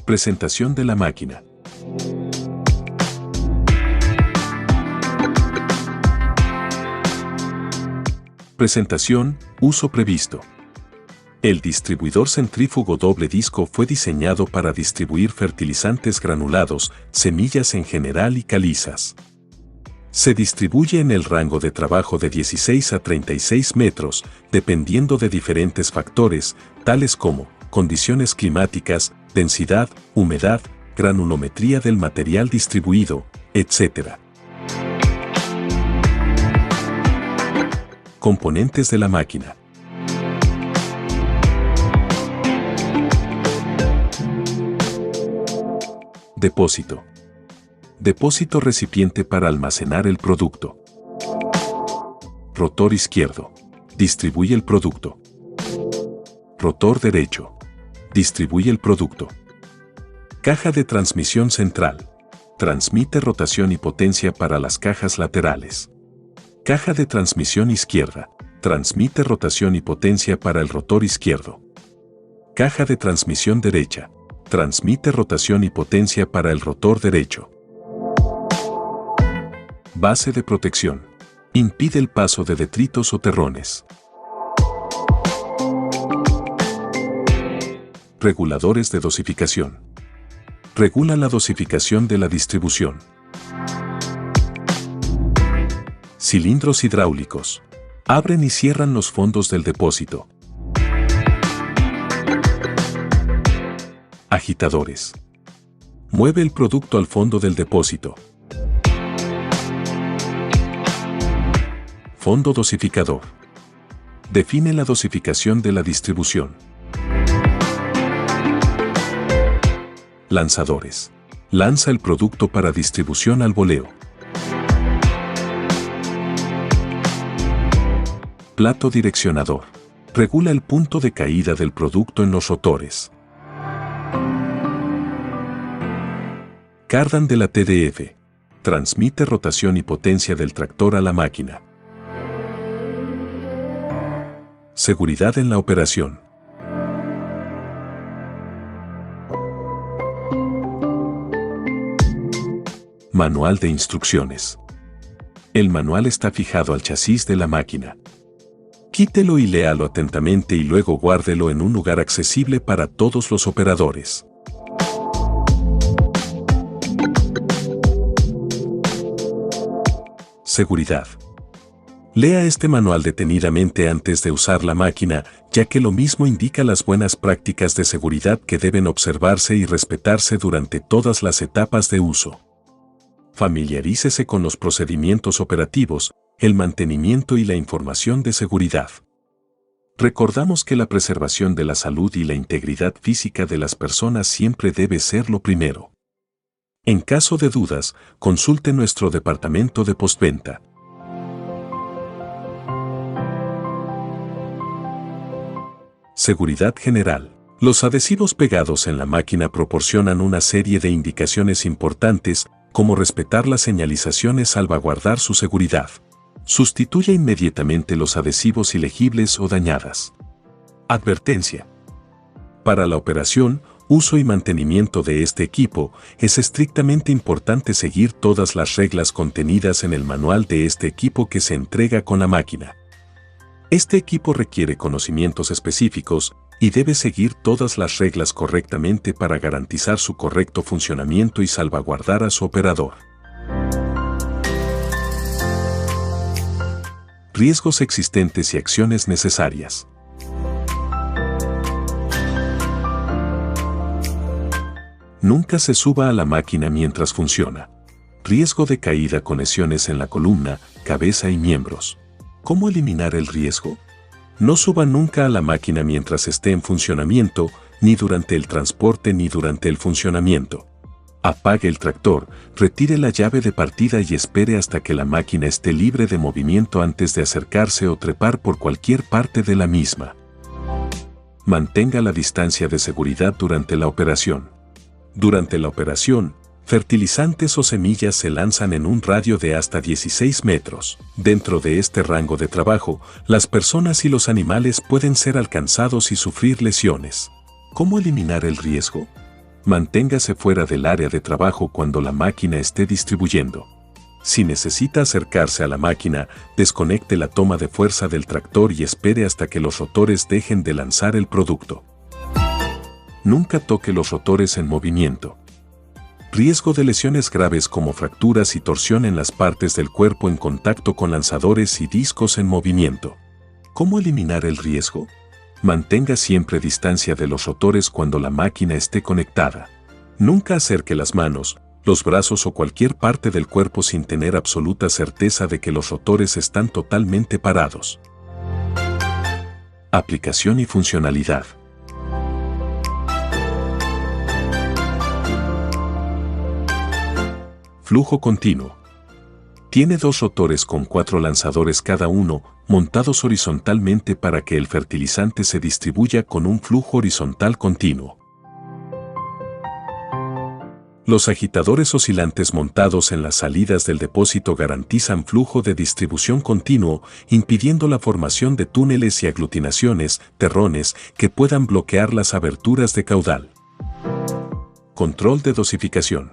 Presentación de la máquina. Presentación, uso previsto. El distribuidor centrífugo doble disco fue diseñado para distribuir fertilizantes granulados, semillas en general y calizas. Se distribuye en el rango de trabajo de 16 a 36 metros, dependiendo de diferentes factores, tales como condiciones climáticas, densidad, humedad, granulometría del material distribuido, etc. Componentes de la máquina. Depósito. Depósito recipiente para almacenar el producto. Rotor izquierdo. Distribuye el producto. Rotor derecho. Distribuye el producto. Caja de transmisión central. Transmite rotación y potencia para las cajas laterales. Caja de transmisión izquierda. Transmite rotación y potencia para el rotor izquierdo. Caja de transmisión derecha. Transmite rotación y potencia para el rotor derecho. Base de protección. Impide el paso de detritos o terrones. Reguladores de dosificación. Regula la dosificación de la distribución. Cilindros hidráulicos. Abren y cierran los fondos del depósito. Agitadores. Mueve el producto al fondo del depósito. Fondo dosificador. Define la dosificación de la distribución. Lanzadores. Lanza el producto para distribución al voleo. Plato direccionador. Regula el punto de caída del producto en los rotores. Cardan de la TDF. Transmite rotación y potencia del tractor a la máquina. Seguridad en la operación. Manual de instrucciones. El manual está fijado al chasis de la máquina. Quítelo y léalo atentamente y luego guárdelo en un lugar accesible para todos los operadores. Seguridad. Lea este manual detenidamente antes de usar la máquina, ya que lo mismo indica las buenas prácticas de seguridad que deben observarse y respetarse durante todas las etapas de uso. Familiarícese con los procedimientos operativos, el mantenimiento y la información de seguridad. Recordamos que la preservación de la salud y la integridad física de las personas siempre debe ser lo primero. En caso de dudas, consulte nuestro departamento de postventa. Seguridad general. Los adhesivos pegados en la máquina proporcionan una serie de indicaciones importantes, como respetar las señalizaciones, salvaguardar su seguridad. Sustituya inmediatamente los adhesivos ilegibles o dañadas. Advertencia. Para la operación, uso y mantenimiento de este equipo, es estrictamente importante seguir todas las reglas contenidas en el manual de este equipo que se entrega con la máquina. Este equipo requiere conocimientos específicos y debe seguir todas las reglas correctamente para garantizar su correcto funcionamiento y salvaguardar a su operador. Riesgos existentes y acciones necesarias. Nunca se suba a la máquina mientras funciona. Riesgo de caída con lesiones en la columna, cabeza y miembros. ¿Cómo eliminar el riesgo? No suba nunca a la máquina mientras esté en funcionamiento, ni durante el transporte ni durante el funcionamiento. Apague el tractor, retire la llave de partida y espere hasta que la máquina esté libre de movimiento antes de acercarse o trepar por cualquier parte de la misma. Mantenga la distancia de seguridad durante la operación. Durante la operación, fertilizantes o semillas se lanzan en un radio de hasta 16 metros. Dentro de este rango de trabajo, las personas y los animales pueden ser alcanzados y sufrir lesiones. ¿Cómo eliminar el riesgo? Manténgase fuera del área de trabajo cuando la máquina esté distribuyendo. Si necesita acercarse a la máquina, desconecte la toma de fuerza del tractor y espere hasta que los rotores dejen de lanzar el producto. Nunca toque los rotores en movimiento. Riesgo de lesiones graves como fracturas y torsión en las partes del cuerpo en contacto con lanzadores y discos en movimiento. ¿Cómo eliminar el riesgo? Mantenga siempre distancia de los rotores cuando la máquina esté conectada. Nunca acerque las manos, los brazos o cualquier parte del cuerpo sin tener absoluta certeza de que los rotores están totalmente parados. Aplicación y funcionalidad. Flujo continuo. Tiene 2 rotores con 4 lanzadores cada uno, montados horizontalmente para que el fertilizante se distribuya con un flujo horizontal continuo. Los agitadores oscilantes montados en las salidas del depósito garantizan flujo de distribución continuo, impidiendo la formación de túneles y aglutinaciones, terrones, que puedan bloquear las aberturas de caudal. Control de dosificación.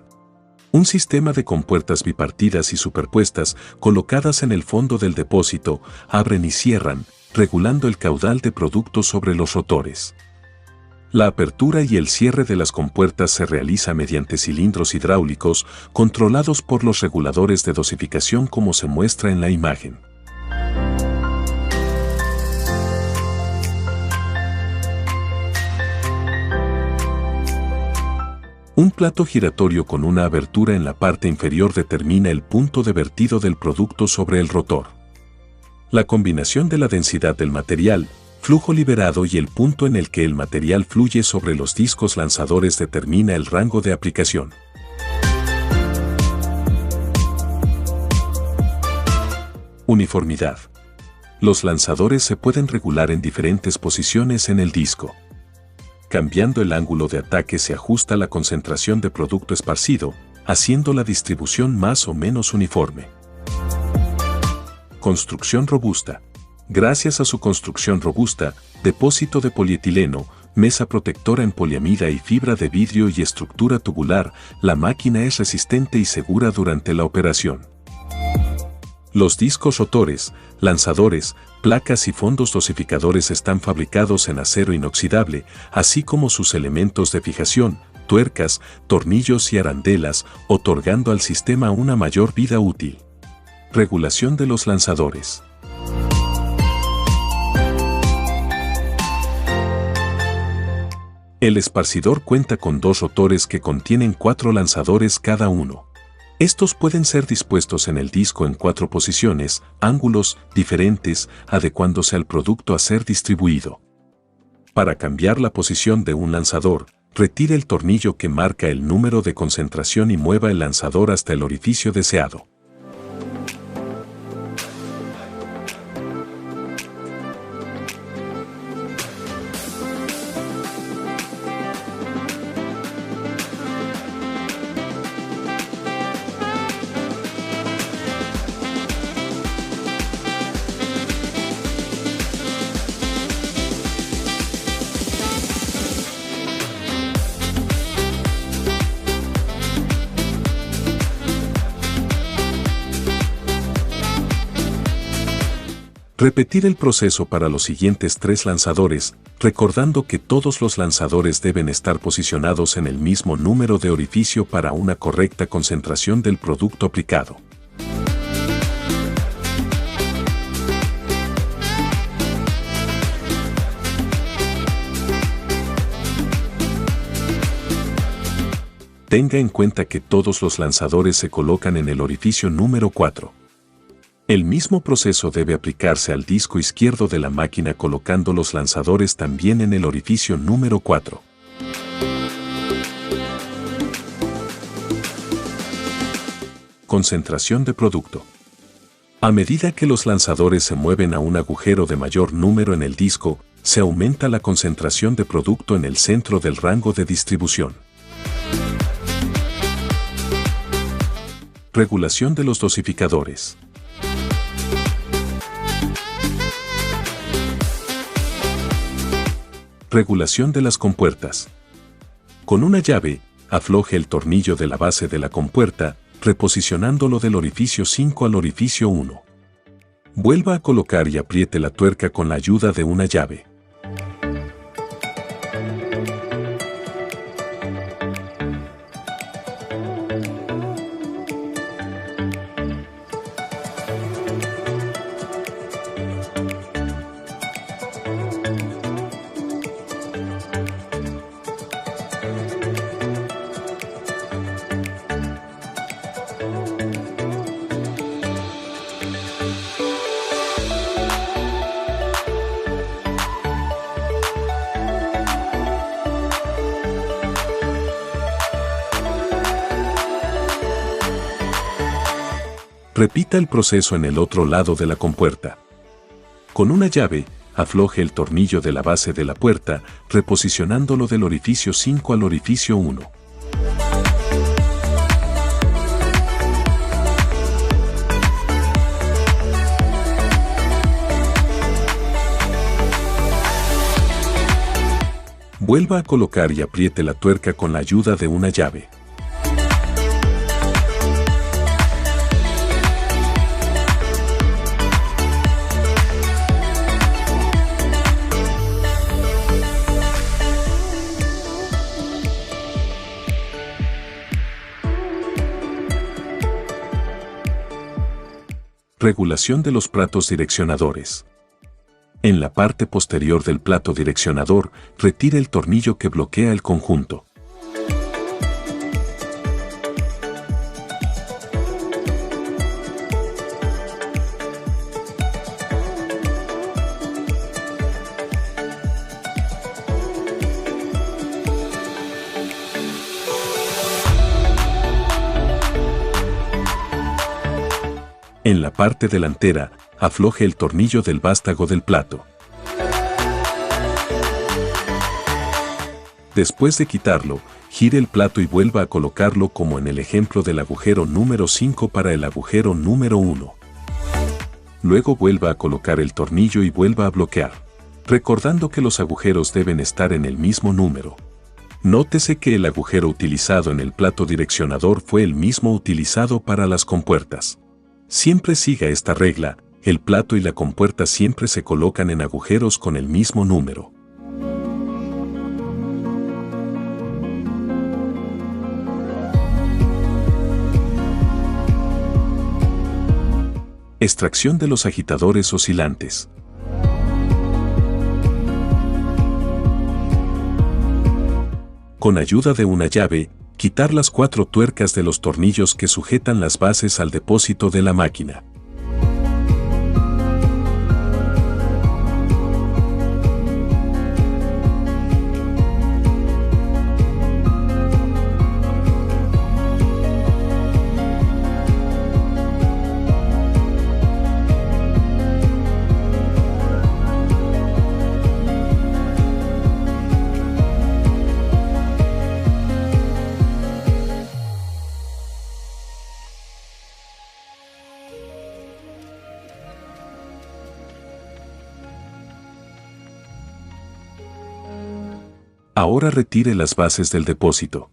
Un sistema de compuertas bipartidas y superpuestas, colocadas en el fondo del depósito, abren y cierran, regulando el caudal de producto sobre los rotores. La apertura y el cierre de las compuertas se realiza mediante cilindros hidráulicos, controlados por los reguladores de dosificación como se muestra en la imagen. Un plato giratorio con una abertura en la parte inferior determina el punto de vertido del producto sobre el rotor. La combinación de la densidad del material, flujo liberado y el punto en el que el material fluye sobre los discos lanzadores determina el rango de aplicación. Uniformidad. Los lanzadores se pueden regular en diferentes posiciones en el disco. Cambiando el ángulo de ataque se ajusta la concentración de producto esparcido, haciendo la distribución más o menos uniforme. Construcción robusta. Gracias a su construcción robusta, depósito de polietileno, mesa protectora en poliamida y fibra de vidrio y estructura tubular, la máquina es resistente y segura durante la operación. Los discos rotores, lanzadores, placas y fondos dosificadores están fabricados en acero inoxidable, así como sus elementos de fijación, tuercas, tornillos y arandelas, otorgando al sistema una mayor vida útil. Regulación de los lanzadores. El esparcidor cuenta con 2 rotores que contienen 4 lanzadores cada uno. Estos pueden ser dispuestos en el disco en 4 posiciones, ángulos diferentes, adecuándose al producto a ser distribuido. Para cambiar la posición de un lanzador, retire el tornillo que marca el número de concentración y mueva el lanzador hasta el orificio deseado. Repetir el proceso para los siguientes 3 lanzadores, recordando que todos los lanzadores deben estar posicionados en el mismo número de orificio para una correcta concentración del producto aplicado. Tenga en cuenta que todos los lanzadores se colocan en el orificio número 4. El mismo proceso debe aplicarse al disco izquierdo de la máquina colocando los lanzadores también en el orificio número 4. Concentración de producto. A medida que los lanzadores se mueven a un agujero de mayor número en el disco, se aumenta la concentración de producto en el centro del rango de distribución. Regulación de los dosificadores. Regulación de las compuertas. Con una llave, afloje el tornillo de la base de la compuerta, reposicionándolo del orificio 5 al orificio 1. Vuelva a colocar y apriete la tuerca con la ayuda de una llave. Repita el proceso en el otro lado de la compuerta. Con una llave, afloje el tornillo de la base de la puerta, reposicionándolo del orificio 5 al orificio 1. Vuelva a colocar y apriete la tuerca con la ayuda de una llave. Regulación de los platos direccionadores. En la parte posterior del plato direccionador, retire el tornillo que bloquea el conjunto. En la parte delantera, afloje el tornillo del vástago del plato. Después de quitarlo, gire el plato y vuelva a colocarlo como en el ejemplo del agujero número 5 para el agujero número 1. Luego vuelva a colocar el tornillo y vuelva a bloquear, recordando que los agujeros deben estar en el mismo número. Nótese que el agujero utilizado en el plato direccionador fue el mismo utilizado para las compuertas. Siempre siga esta regla, el plato y la compuerta siempre se colocan en agujeros con el mismo número. Extracción de los agitadores oscilantes. Con ayuda de una llave, quitar las 4 tuercas de los tornillos que sujetan las bases al depósito de la máquina. Ahora retire las bases del depósito.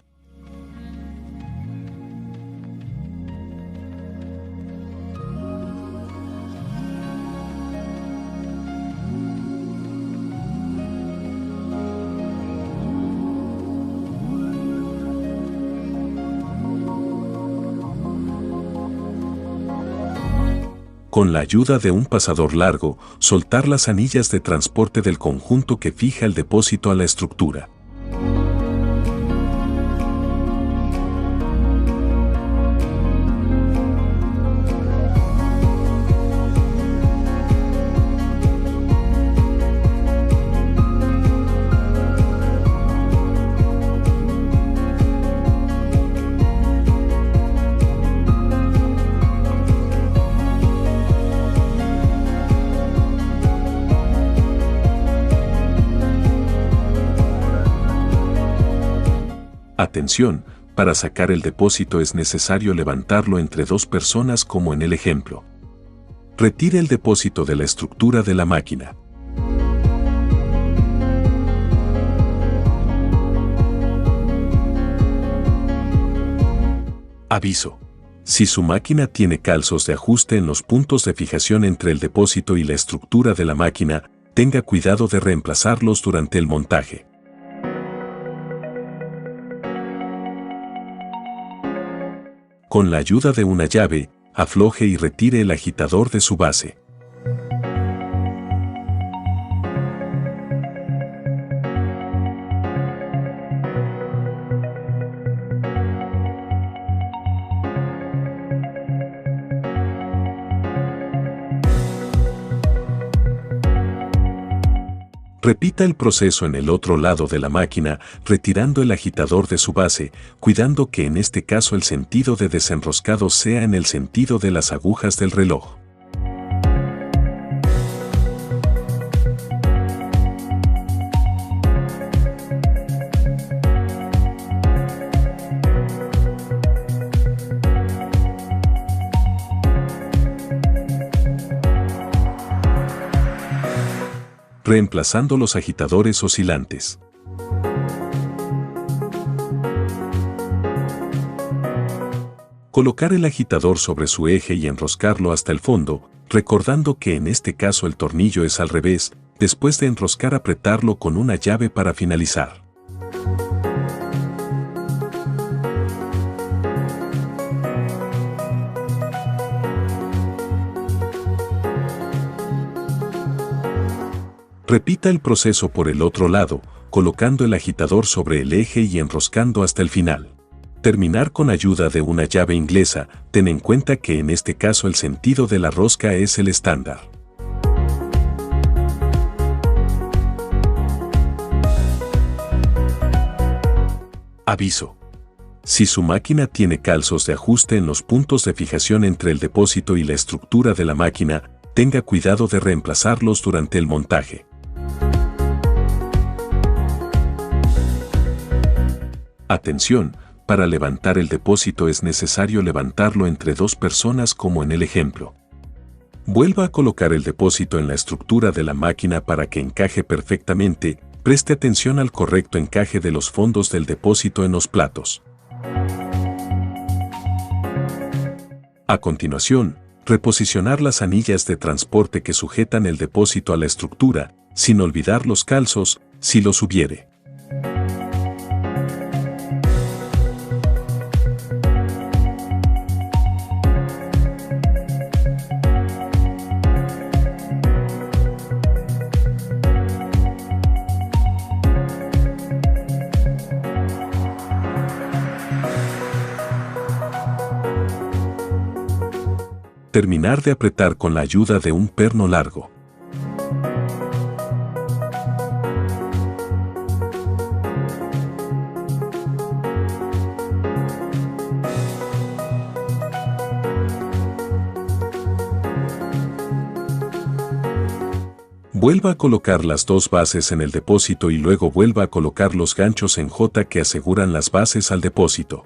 Con la ayuda de un pasador largo, soltar las anillas de transporte del conjunto que fija el depósito a la estructura. Atención, para sacar el depósito es necesario levantarlo entre 2 personas como en el ejemplo. Retire el depósito de la estructura de la máquina. Aviso. Si su máquina tiene calzos de ajuste en los puntos de fijación entre el depósito y la estructura de la máquina, tenga cuidado de reemplazarlos durante el montaje. Con la ayuda de una llave, afloje y retire el agitador de su base. Repita el proceso en el otro lado de la máquina, retirando el agitador de su base, cuidando que en este caso el sentido de desenroscado sea en el sentido de las agujas del reloj. Reemplazando los agitadores oscilantes. Colocar el agitador sobre su eje y enroscarlo hasta el fondo, recordando que en este caso el tornillo es al revés, después de enroscar apretarlo con una llave para finalizar. Repita el proceso por el otro lado, colocando el agitador sobre el eje y enroscando hasta el final. Terminar con ayuda de una llave inglesa, ten en cuenta que en este caso el sentido de la rosca es el estándar. Aviso. Si su máquina tiene calzos de ajuste en los puntos de fijación entre el depósito y la estructura de la máquina, tenga cuidado de reemplazarlos durante el montaje. Atención, para levantar el depósito es necesario levantarlo entre dos personas como en el ejemplo. Vuelva a colocar el depósito en la estructura de la máquina para que encaje perfectamente, preste atención al correcto encaje de los fondos del depósito en los platos. A continuación, reposicionar las anillas de transporte que sujetan el depósito a la estructura, sin olvidar los calzos, si los hubiere. Terminar de apretar con la ayuda de un perno largo. Vuelva a colocar las dos bases en el depósito y luego vuelva a colocar los ganchos en J que aseguran las bases al depósito.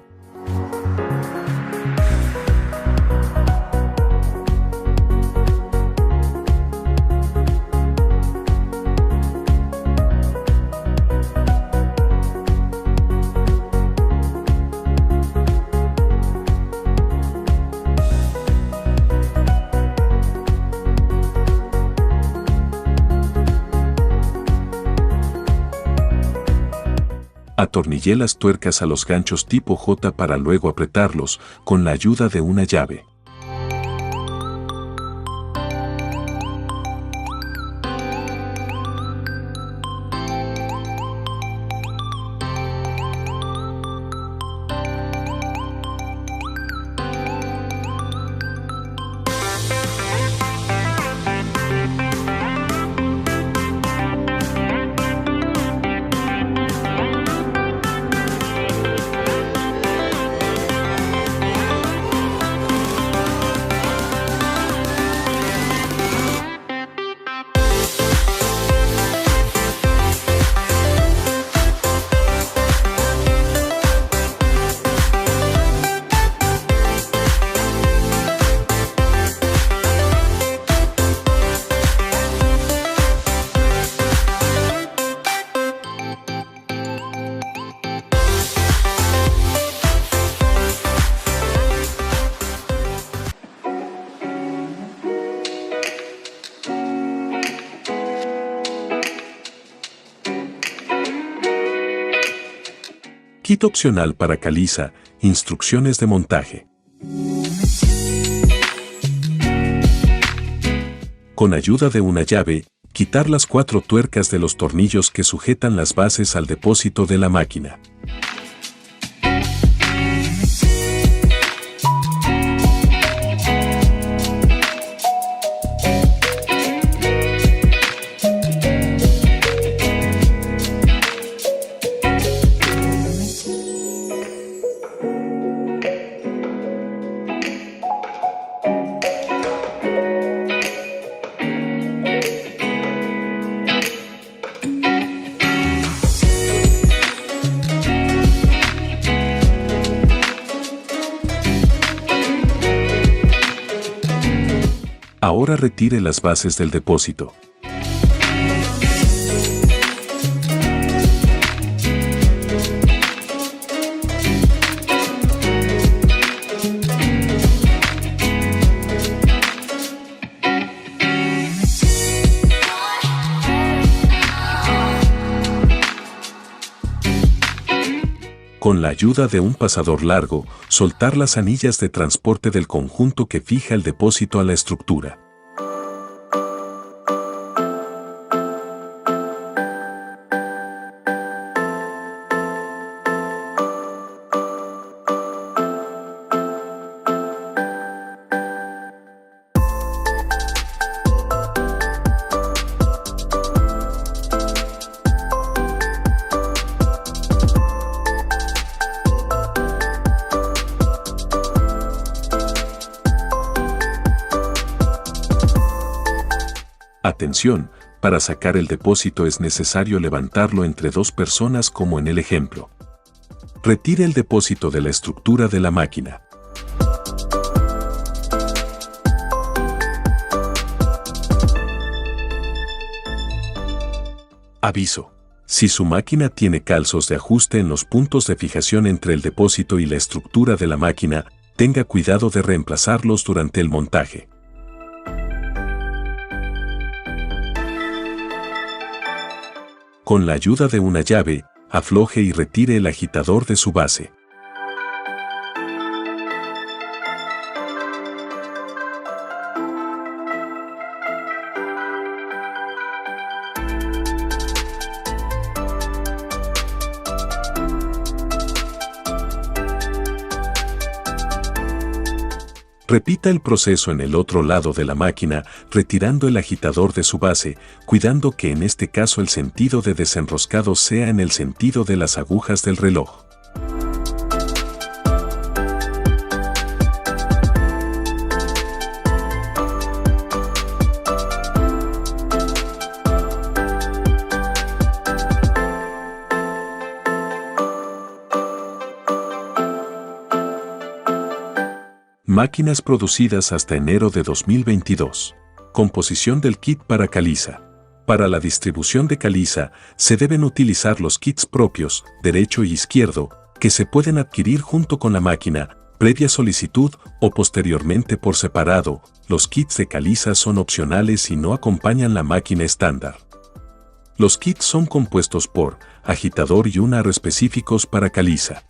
Atornillé las tuercas a los ganchos tipo J para luego apretarlos con la ayuda de una llave. Kit opcional para caliza, instrucciones de montaje. Con ayuda de una llave, quitar las 4 tuercas de los tornillos que sujetan las bases al depósito de la máquina. Ahora retire las bases del depósito. Con la ayuda de un pasador largo, soltar las anillas de transporte del conjunto que fija el depósito a la estructura. Atención, para sacar el depósito es necesario levantarlo entre 2 personas como en el ejemplo. Retire el depósito de la estructura de la máquina. Aviso. Si su máquina tiene calzos de ajuste en los puntos de fijación entre el depósito y la estructura de la máquina, tenga cuidado de reemplazarlos durante el montaje. Con la ayuda de una llave, afloje y retire el agitador de su base. Repita el proceso en el otro lado de la máquina, retirando el agitador de su base, cuidando que en este caso el sentido de desenroscado sea en el sentido de las agujas del reloj. Máquinas producidas hasta enero de 2022. Composición del kit para caliza. Para la distribución de caliza, se deben utilizar los kits propios, derecho y izquierdo, que se pueden adquirir junto con la máquina, previa solicitud o posteriormente por separado. Los kits de caliza son opcionales y no acompañan la máquina estándar. Los kits son compuestos por agitador y un aro específicos para caliza.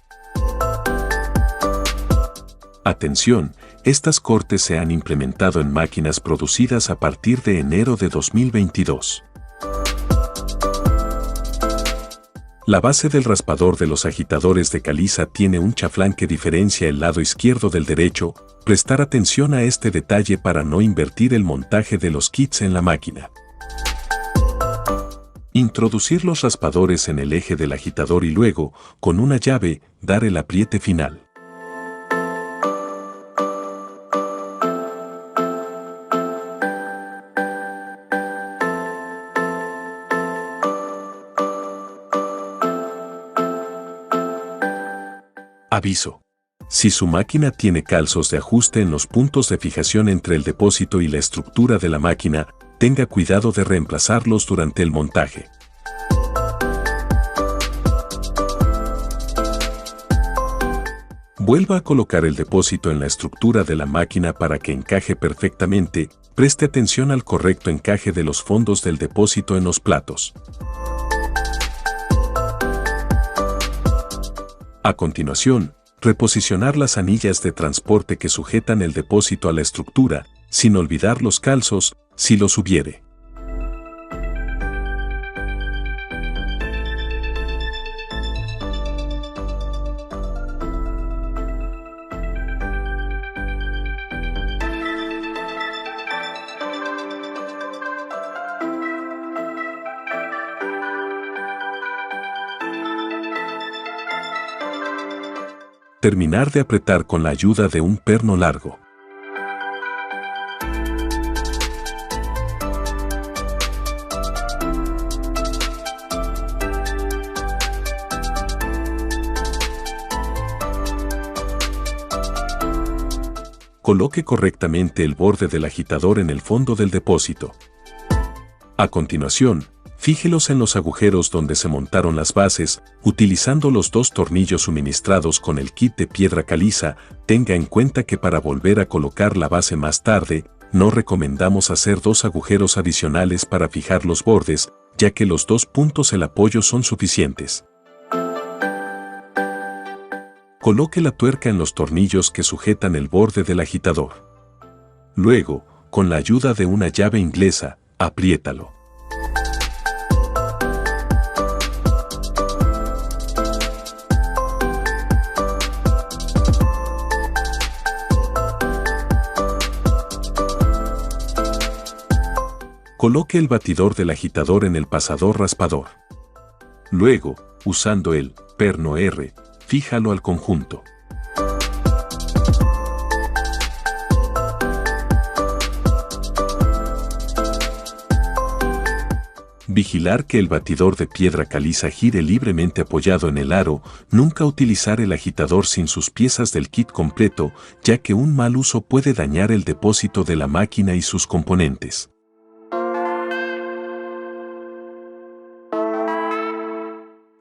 Atención, estas cortes se han implementado en máquinas producidas a partir de enero de 2022. La base del raspador de los agitadores de caliza tiene un chaflán que diferencia el lado izquierdo del derecho. Prestar atención a este detalle para no invertir el montaje de los kits en la máquina. Introducir los raspadores en el eje del agitador y luego, con una llave, dar el apriete final. Aviso. Si su máquina tiene calzos de ajuste en los puntos de fijación entre el depósito y la estructura de la máquina, tenga cuidado de reemplazarlos durante el montaje. Vuelva a colocar el depósito en la estructura de la máquina para que encaje perfectamente. Preste atención al correcto encaje de los fondos del depósito en los platos. A continuación, reposicionar las anillas de transporte que sujetan el depósito a la estructura, sin olvidar los calzos, si los hubiere. Terminar de apretar con la ayuda de un perno largo. Coloque correctamente el borde del agitador en el fondo del depósito. A continuación, fíjelos en los agujeros donde se montaron las bases, utilizando los 2 tornillos suministrados con el kit de piedra caliza. Tenga en cuenta que para volver a colocar la base más tarde, no recomendamos hacer 2 agujeros adicionales para fijar los bordes, ya que los 2 puntos del apoyo son suficientes. Coloque la tuerca en los tornillos que sujetan el borde del agitador. Luego, con la ayuda de una llave inglesa, apriétalo. Coloque el batidor del agitador en el pasador raspador. Luego, usando el perno R, fíjalo al conjunto. Vigilar que el batidor de piedra caliza gire libremente apoyado en el aro. Nunca utilizar el agitador sin sus piezas del kit completo, ya que un mal uso puede dañar el depósito de la máquina y sus componentes.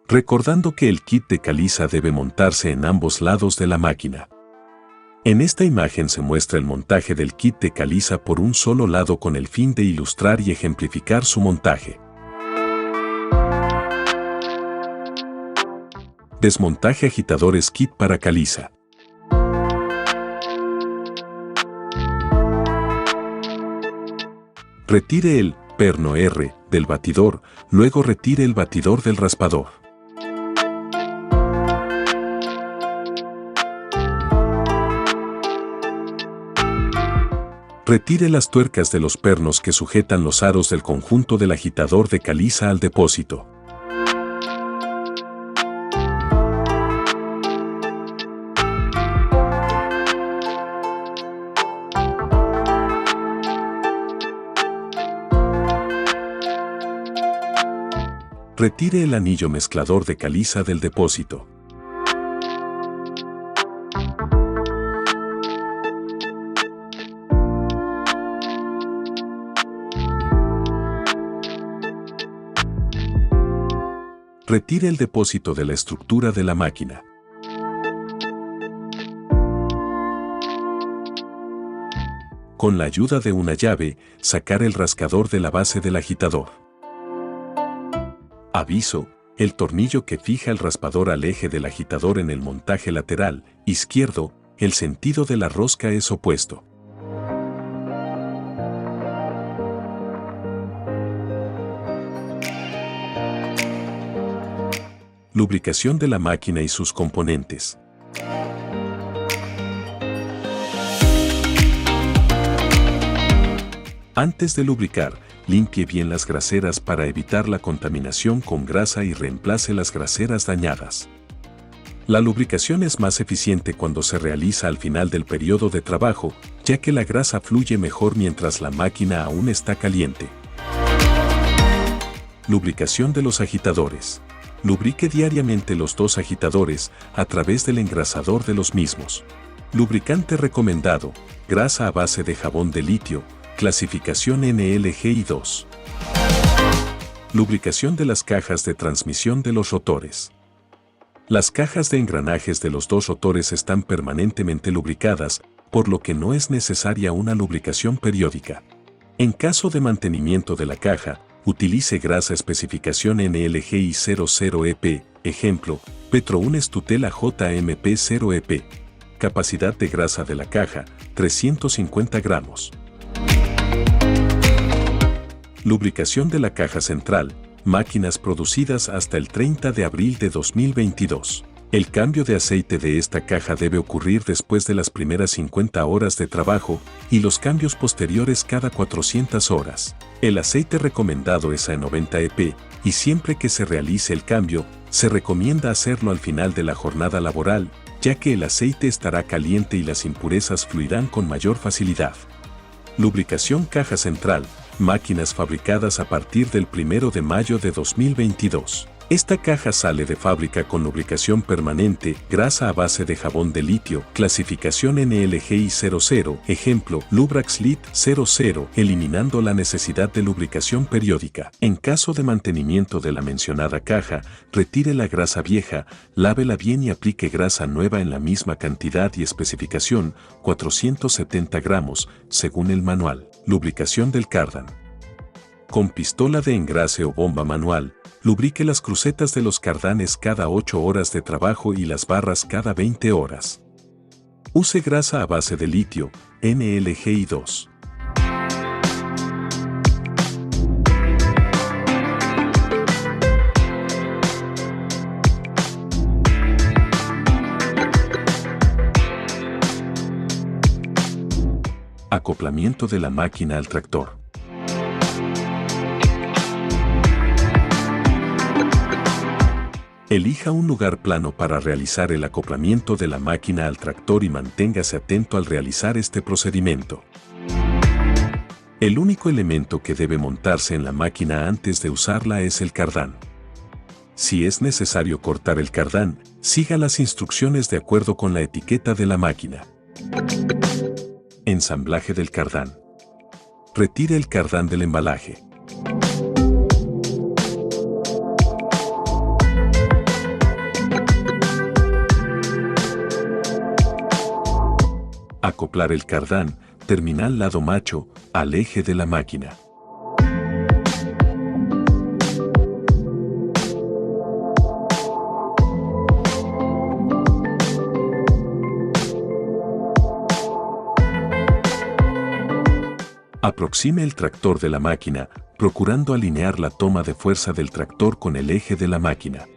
Recordando que el kit de caliza debe montarse en ambos lados de la máquina. En esta imagen se muestra el montaje del kit de caliza por un solo lado con el fin de ilustrar y ejemplificar su montaje. Desmontaje agitadores kit para caliza. Retire el perno R del batidor, luego retire el batidor del raspador. Retire las tuercas de los pernos que sujetan los aros del conjunto del agitador de caliza al depósito. Retire el anillo mezclador de caliza del depósito. Retire el depósito de la estructura de la máquina. Con la ayuda de una llave, sacar el rascador de la base del agitador. Aviso: el tornillo que fija el raspador al eje del agitador en el montaje lateral izquierdo, el sentido de la rosca es opuesto. Lubricación de la máquina y sus componentes. Antes de lubricar, limpie bien las graseras para evitar la contaminación con grasa y reemplace las graseras dañadas. La lubricación es más eficiente cuando se realiza al final del periodo de trabajo, ya que la grasa fluye mejor mientras la máquina aún está caliente. Lubricación de los agitadores. Lubrique diariamente los 2 agitadores a través del engrasador de los mismos. Lubricante recomendado: grasa a base de jabón de litio, clasificación NLGI2. Lubricación de las cajas de transmisión de los rotores. Las cajas de engranajes de los 2 rotores están permanentemente lubricadas, por lo que no es necesaria una lubricación periódica. En caso de mantenimiento de la caja, utilice grasa especificación NLGI00EP, ejemplo, Petrounes Tutela JMP0EP. Capacidad de grasa de la caja, 350 gramos. Lubricación de la caja central, máquinas producidas hasta el 30 de abril de 2022. El cambio de aceite de esta caja debe ocurrir después de las primeras 50 horas de trabajo y los cambios posteriores cada 400 horas. El aceite recomendado es A90EP y siempre que se realice el cambio, se recomienda hacerlo al final de la jornada laboral, ya que el aceite estará caliente y las impurezas fluirán con mayor facilidad. Lubricación caja central, máquinas fabricadas a partir del 1 de mayo de 2022. Esta caja sale de fábrica con lubricación permanente, grasa a base de jabón de litio, clasificación NLGI 00, ejemplo, Lubrax Lit 00, eliminando la necesidad de lubricación periódica. En caso de mantenimiento de la mencionada caja, retire la grasa vieja, lávela bien y aplique grasa nueva en la misma cantidad y especificación, 470 gramos, según el manual. Lubricación del cardan. Con pistola de engrase o bomba manual, lubrique las crucetas de los cardanes cada 8 horas de trabajo y las barras cada 20 horas. Use grasa a base de litio, NLGI2. Acoplamiento de la máquina al tractor. Elija un lugar plano para realizar el acoplamiento de la máquina al tractor y manténgase atento al realizar este procedimiento. El único elemento que debe montarse en la máquina antes de usarla es el cardán. Si es necesario cortar el cardán, siga las instrucciones de acuerdo con la etiqueta de la máquina. Ensamblaje del cardán. Retire el cardán del embalaje. Acoplar el cardán, terminal lado macho, al eje de la máquina. Aproxime el tractor de la máquina, procurando alinear la toma de fuerza del tractor con el eje de la máquina.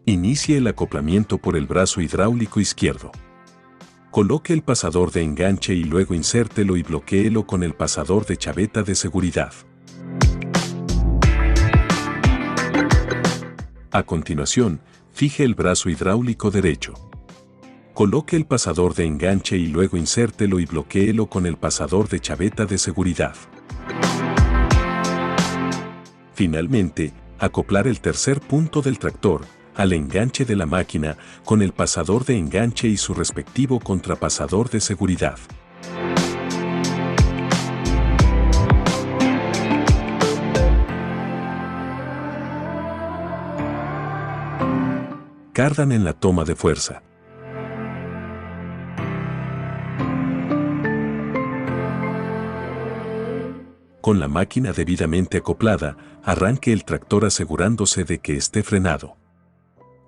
Inicie el acoplamiento por el brazo hidráulico izquierdo. Coloque el pasador de enganche y luego insértelo y bloquéelo con el pasador de chaveta de seguridad. A continuación, fije el brazo hidráulico derecho. Coloque el pasador de enganche y luego insértelo y bloquéelo con el pasador de chaveta de seguridad. Finalmente, acoplar el tercer punto del tractor al enganche de la máquina con el pasador de enganche y su respectivo contrapasador de seguridad. Cardan en la toma de fuerza. Con la máquina debidamente acoplada, arranque el tractor asegurándose de que esté frenado.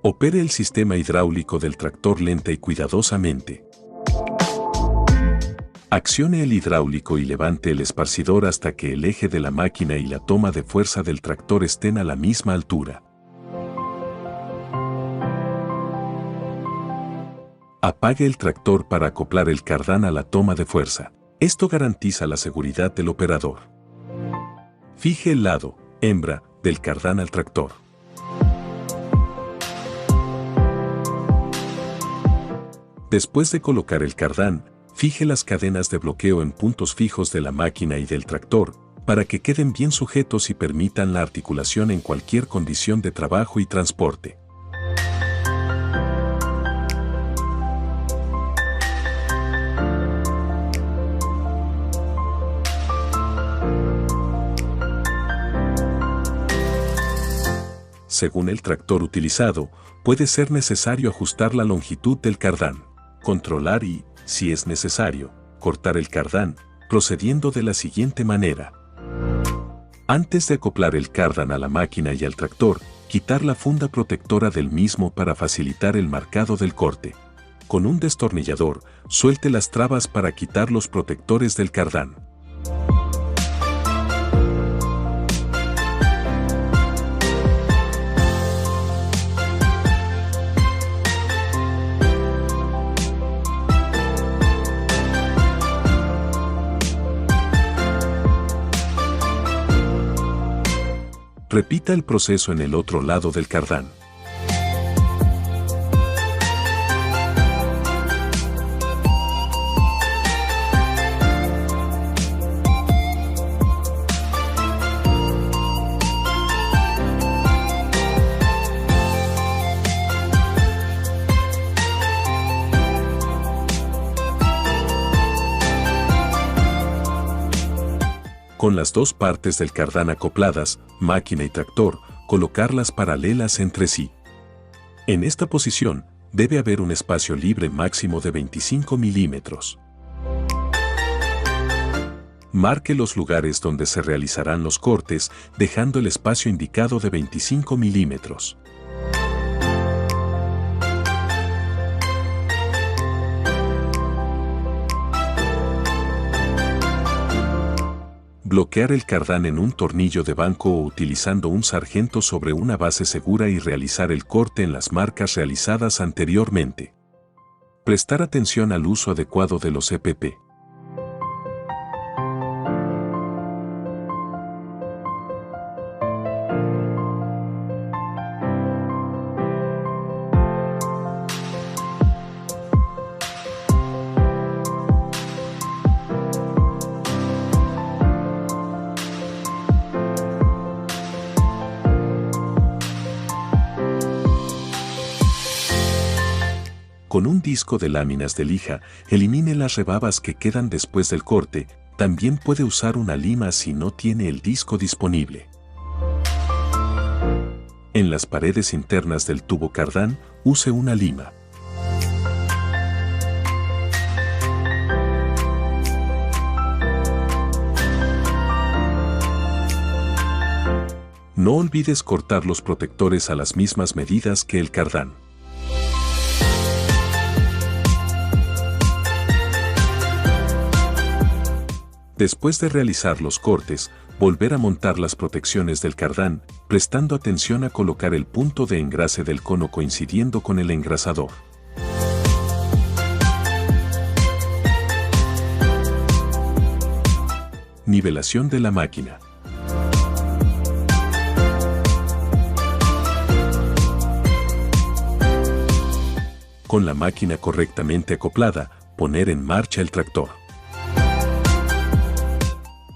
Opere el sistema hidráulico del tractor lenta y cuidadosamente. Accione el hidráulico y levante el esparcidor hasta que el eje de la máquina y la toma de fuerza del tractor estén a la misma altura. Apague el tractor para acoplar el cardán a la toma de fuerza. Esto garantiza la seguridad del operador. Fije el lado, hembra, del cardán al tractor. Después de colocar el cardán, fije las cadenas de bloqueo en puntos fijos de la máquina y del tractor, para que queden bien sujetos y permitan la articulación en cualquier condición de trabajo y transporte. Según el tractor utilizado, puede ser necesario ajustar la longitud del cardán. Controlar y, si es necesario, cortar el cardán, procediendo de la siguiente manera. Antes de acoplar el cardán a la máquina y al tractor, quitar la funda protectora del mismo para facilitar el marcado del corte. Con un destornillador, suelte las trabas para quitar los protectores del cardán. Repita el proceso en el otro lado del cardán. Con las dos partes del cardán acopladas, máquina y tractor, colocarlas paralelas entre sí. En esta posición, debe haber un espacio libre máximo de 25 milímetros. Marque los lugares donde se realizarán los cortes, dejando el espacio indicado de 25 milímetros. Bloquear el cardán en un tornillo de banco o utilizando un sargento sobre una base segura y realizar el corte en las marcas realizadas anteriormente. Prestar atención al uso adecuado de los EPP. Con un disco de láminas de lija, elimine las rebabas que quedan después del corte. También puede usar una lima si no tiene el disco disponible. En las paredes internas del tubo cardán, use una lima. No olvides cortar los protectores a las mismas medidas que el cardán. Después de realizar los cortes, volver a montar las protecciones del cardán, prestando atención a colocar el punto de engrase del cono coincidiendo con el engrasador. Nivelación de la máquina. Con la máquina correctamente acoplada, poner en marcha el tractor.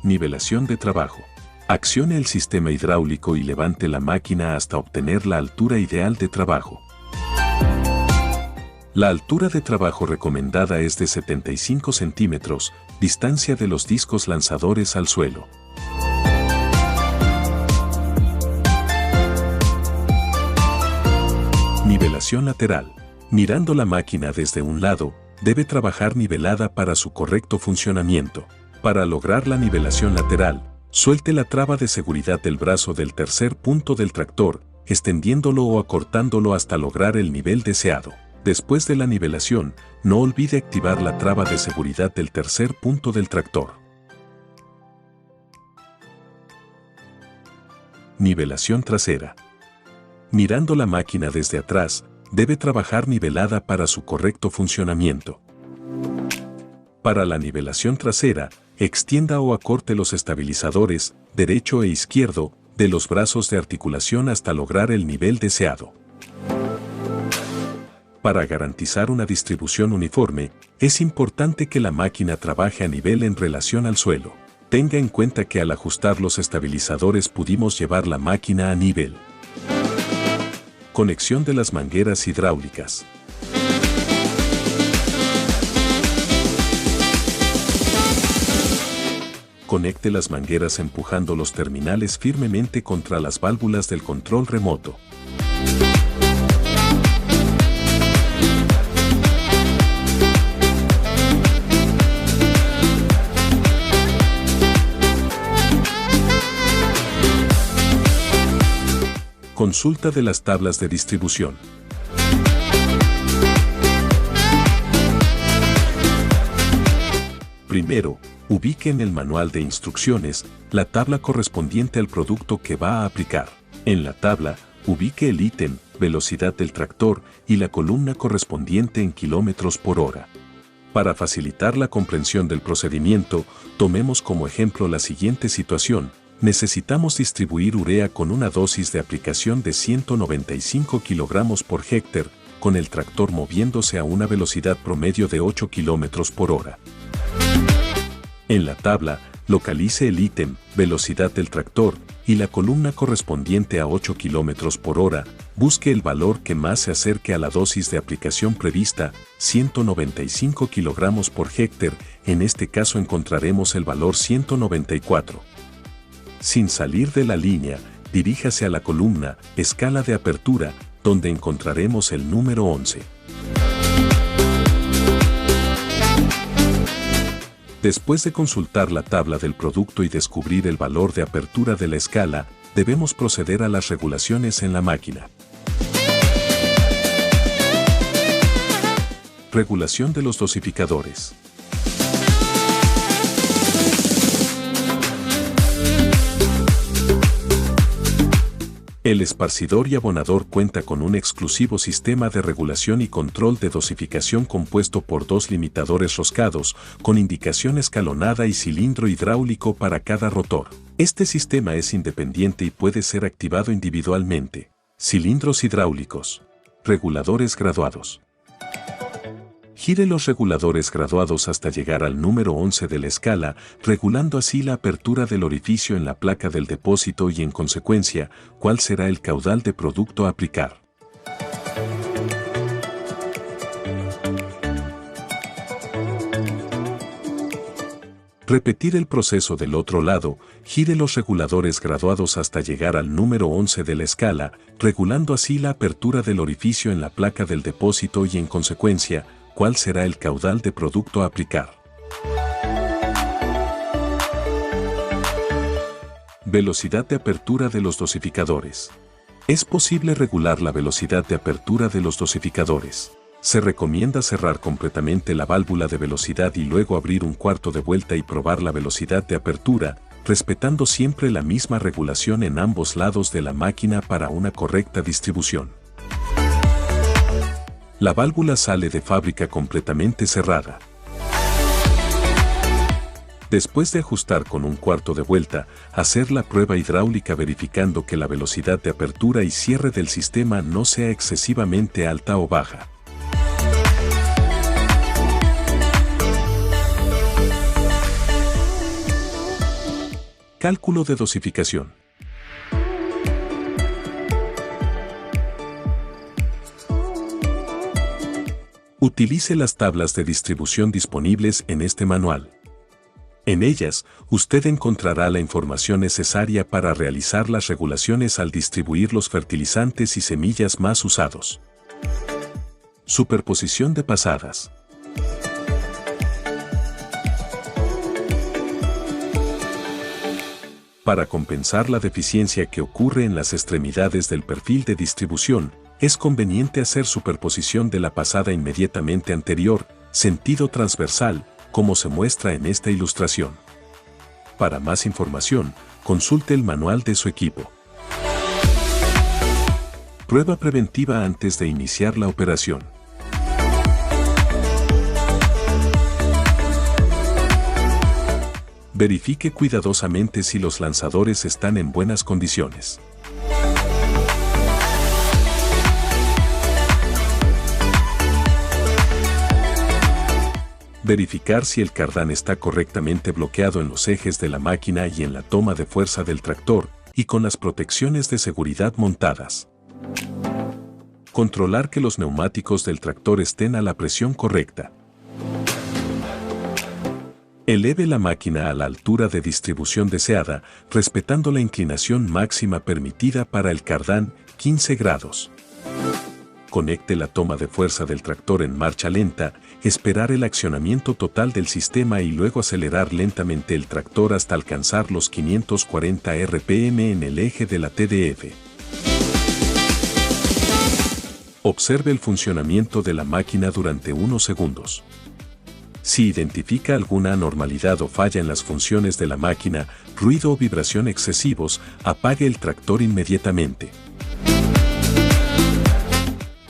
Nivelación de trabajo. Accione el sistema hidráulico y levante la máquina hasta obtener la altura ideal de trabajo. La altura de trabajo recomendada es de 75 centímetros, distancia de los discos lanzadores al suelo. Nivelación lateral. Mirando la máquina desde un lado, debe trabajar nivelada para su correcto funcionamiento. Para lograr la nivelación lateral, suelte la traba de seguridad del brazo del tercer punto del tractor, extendiéndolo o acortándolo hasta lograr el nivel deseado. Después de la nivelación, no olvide activar la traba de seguridad del tercer punto del tractor. Nivelación trasera. Mirando la máquina desde atrás, debe trabajar nivelada para su correcto funcionamiento. Para la nivelación trasera, extienda o acorte los estabilizadores, derecho e izquierdo, de los brazos de articulación hasta lograr el nivel deseado. Para garantizar una distribución uniforme, es importante que la máquina trabaje a nivel en relación al suelo. Tenga en cuenta que al ajustar los estabilizadores pudimos llevar la máquina a nivel. Conexión de las mangueras hidráulicas. Conecte las mangueras empujando los terminales firmemente contra las válvulas del control remoto. Consulta de las tablas de distribución. Primero, ubique en el manual de instrucciones la tabla correspondiente al producto que va a aplicar. En la tabla, ubique el ítem, velocidad del tractor y la columna correspondiente en kilómetros por hora. Para facilitar la comprensión del procedimiento, tomemos como ejemplo la siguiente situación. Necesitamos distribuir urea con una dosis de aplicación de 195 kilogramos por hectare, con el tractor moviéndose a una velocidad promedio de 8 kilómetros por hora. En la tabla, localice el ítem, velocidad del tractor, y la columna correspondiente a 8 kilómetros por hora, busque el valor que más se acerque a la dosis de aplicación prevista, 195 kilogramos por hectare, en este caso encontraremos el valor 194. Sin salir de la línea, diríjase a la columna, escala de apertura, donde encontraremos el número 11. Después de consultar la tabla del producto y descubrir el valor de apertura de la escala, debemos proceder a las regulaciones en la máquina. Regulación de los dosificadores. El esparcidor y abonador cuenta con un exclusivo sistema de regulación y control de dosificación compuesto por dos limitadores roscados, con indicación escalonada y cilindro hidráulico para cada rotor. Este sistema es independiente y puede ser activado individualmente. Cilindros hidráulicos. Reguladores graduados. Gire los reguladores graduados hasta llegar al número 11 de la escala, regulando así la apertura del orificio en la placa del depósito y en consecuencia, cuál será el caudal de producto a aplicar. Repetir el proceso del otro lado, gire los reguladores graduados hasta llegar al número 11 de la escala, regulando así la apertura del orificio en la placa del depósito y en consecuencia, cuál será el caudal de producto a aplicar. Velocidad de apertura de los dosificadores. Es posible regular la velocidad de apertura de los dosificadores. Se recomienda cerrar completamente la válvula de velocidad y luego abrir un cuarto de vuelta y probar la velocidad de apertura, respetando siempre la misma regulación en ambos lados de la máquina para una correcta distribución. La válvula sale de fábrica completamente cerrada. Después de ajustar con un cuarto de vuelta, hacer la prueba hidráulica verificando que la velocidad de apertura y cierre del sistema no sea excesivamente alta o baja. Cálculo de dosificación. Utilice las tablas de distribución disponibles en este manual. En ellas, usted encontrará la información necesaria para realizar las regulaciones al distribuir los fertilizantes y semillas más usados. Superposición de pasadas. Para compensar la deficiencia que ocurre en las extremidades del perfil de distribución, es conveniente hacer superposición de la pasada inmediatamente anterior, sentido transversal, como se muestra en esta ilustración. Para más información, consulte el manual de su equipo. Prueba preventiva antes de iniciar la operación. Verifique cuidadosamente si los lanzadores están en buenas condiciones. Verificar si el cardán está correctamente bloqueado en los ejes de la máquina y en la toma de fuerza del tractor, y con las protecciones de seguridad montadas. Controlar que los neumáticos del tractor estén a la presión correcta. Eleve la máquina a la altura de distribución deseada, respetando la inclinación máxima permitida para el cardán, 15 grados. Conecte la toma de fuerza del tractor en marcha lenta, esperar el accionamiento total del sistema y luego acelerar lentamente el tractor hasta alcanzar los 540 RPM en el eje de la TDF. Observe el funcionamiento de la máquina durante unos segundos. Si identifica alguna anormalidad o falla en las funciones de la máquina, ruido o vibración excesivos, apague el tractor inmediatamente.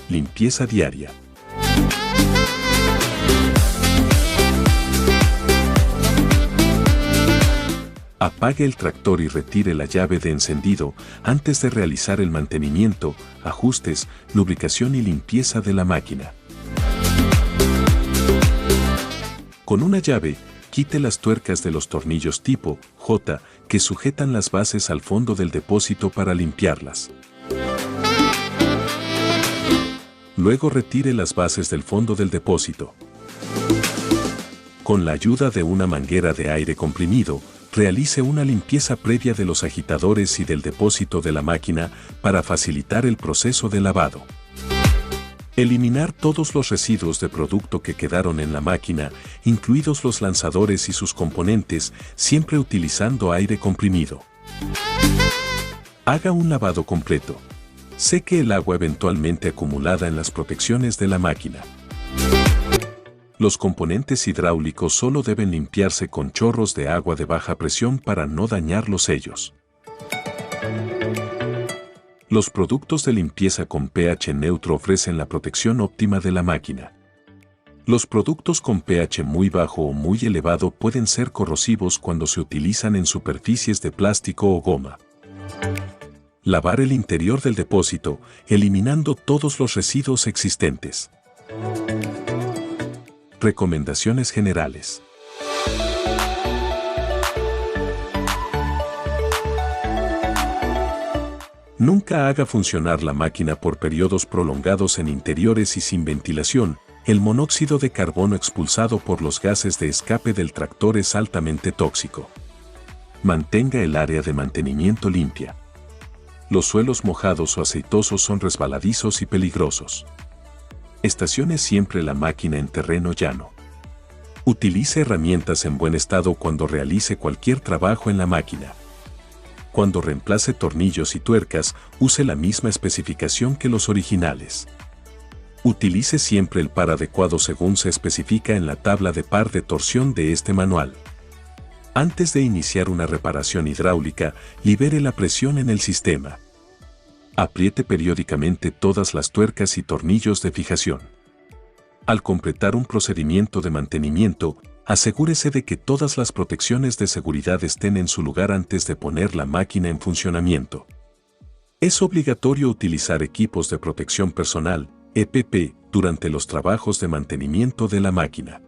Limpieza diaria. Apague el tractor y retire la llave de encendido antes de realizar el mantenimiento, ajustes, lubricación y limpieza de la máquina. Con una llave, quite las tuercas de los tornillos tipo J que sujetan las bases al fondo del depósito para limpiarlas. Luego retire las bases del fondo del depósito. Con la ayuda de una manguera de aire comprimido, realice una limpieza previa de los agitadores y del depósito de la máquina para facilitar el proceso de lavado. Eliminar todos los residuos de producto que quedaron en la máquina, incluidos los lanzadores y sus componentes, siempre utilizando aire comprimido. Haga un lavado completo. Seque el agua eventualmente acumulada en las protecciones de la máquina. Los componentes hidráulicos solo deben limpiarse con chorros de agua de baja presión para no dañar los sellos. Los productos de limpieza con pH neutro ofrecen la protección óptima de la máquina. Los productos con pH muy bajo o muy elevado pueden ser corrosivos cuando se utilizan en superficies de plástico o goma. Lavar el interior del depósito, eliminando todos los residuos existentes. Recomendaciones generales. Nunca haga funcionar la máquina por periodos prolongados en interiores y sin ventilación. El monóxido de carbono expulsado por los gases de escape del tractor es altamente tóxico. Mantenga el área de mantenimiento limpia. Los suelos mojados o aceitosos son resbaladizos y peligrosos. Estacione siempre la máquina en terreno llano. Utilice herramientas en buen estado cuando realice cualquier trabajo en la máquina. Cuando reemplace tornillos y tuercas, use la misma especificación que los originales. Utilice siempre el par adecuado según se especifica en la tabla de par de torsión de este manual. Antes de iniciar una reparación hidráulica, libere la presión en el sistema. Apriete periódicamente todas las tuercas y tornillos de fijación. Al completar un procedimiento de mantenimiento, asegúrese de que todas las protecciones de seguridad estén en su lugar antes de poner la máquina en funcionamiento. Es obligatorio utilizar equipos de protección personal, EPP, durante los trabajos de mantenimiento de la máquina.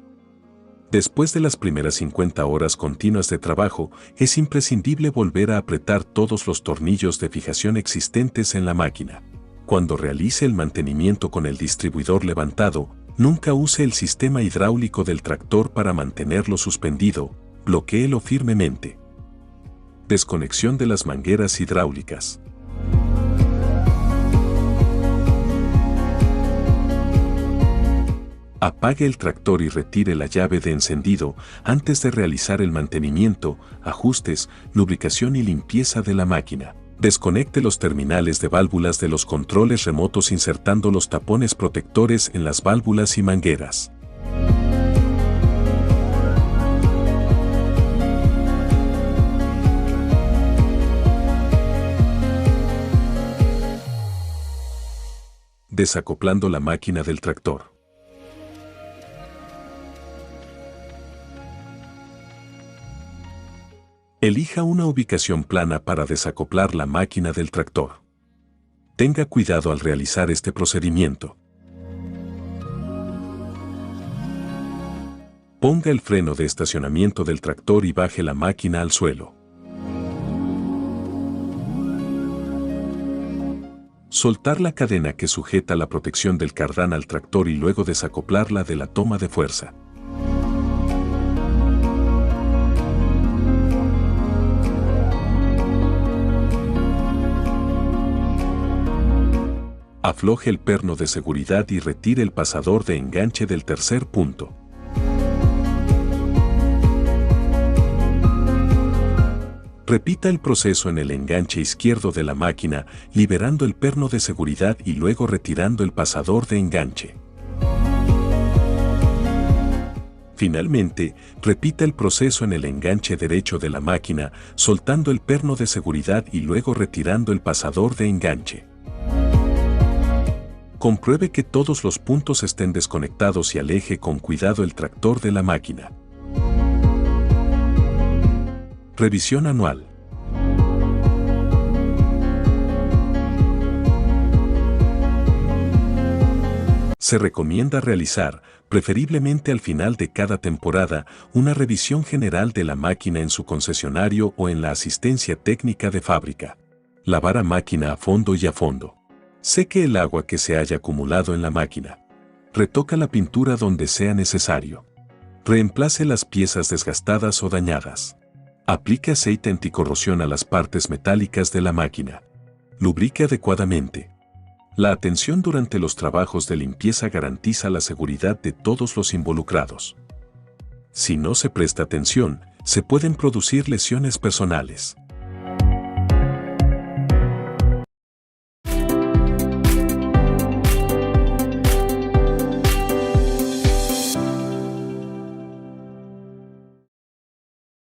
Después de las primeras 50 horas continuas de trabajo, es imprescindible volver a apretar todos los tornillos de fijación existentes en la máquina. Cuando realice el mantenimiento con el distribuidor levantado, nunca use el sistema hidráulico del tractor para mantenerlo suspendido, bloquéelo firmemente. Desconexión de las mangueras hidráulicas. Apague el tractor y retire la llave de encendido antes de realizar el mantenimiento, ajustes, lubricación y limpieza de la máquina. Desconecte los terminales de válvulas de los controles remotos insertando los tapones protectores en las válvulas y mangueras. Desacoplando la máquina del tractor. Elija una ubicación plana para desacoplar la máquina del tractor. Tenga cuidado al realizar este procedimiento. Ponga el freno de estacionamiento del tractor y baje la máquina al suelo. Soltar la cadena que sujeta la protección del cardán al tractor y luego desacoplarla de la toma de fuerza. Afloje el perno de seguridad y retire el pasador de enganche del tercer punto. Repita el proceso en el enganche izquierdo de la máquina, liberando el perno de seguridad y luego retirando el pasador de enganche. Finalmente, repita el proceso en el enganche derecho de la máquina, soltando el perno de seguridad y luego retirando el pasador de enganche. Compruebe que todos los puntos estén desconectados y aleje con cuidado el tractor de la máquina. Revisión anual. Se recomienda realizar, preferiblemente al final de cada temporada, una revisión general de la máquina en su concesionario o en la asistencia técnica de fábrica. Lavar a máquina a fondo y a fondo. Seque el agua que se haya acumulado en la máquina. Retoca la pintura donde sea necesario. Reemplace las piezas desgastadas o dañadas. Aplique aceite anticorrosión a las partes metálicas de la máquina. Lubrique adecuadamente. La atención durante los trabajos de limpieza garantiza la seguridad de todos los involucrados. Si no se presta atención, se pueden producir lesiones personales.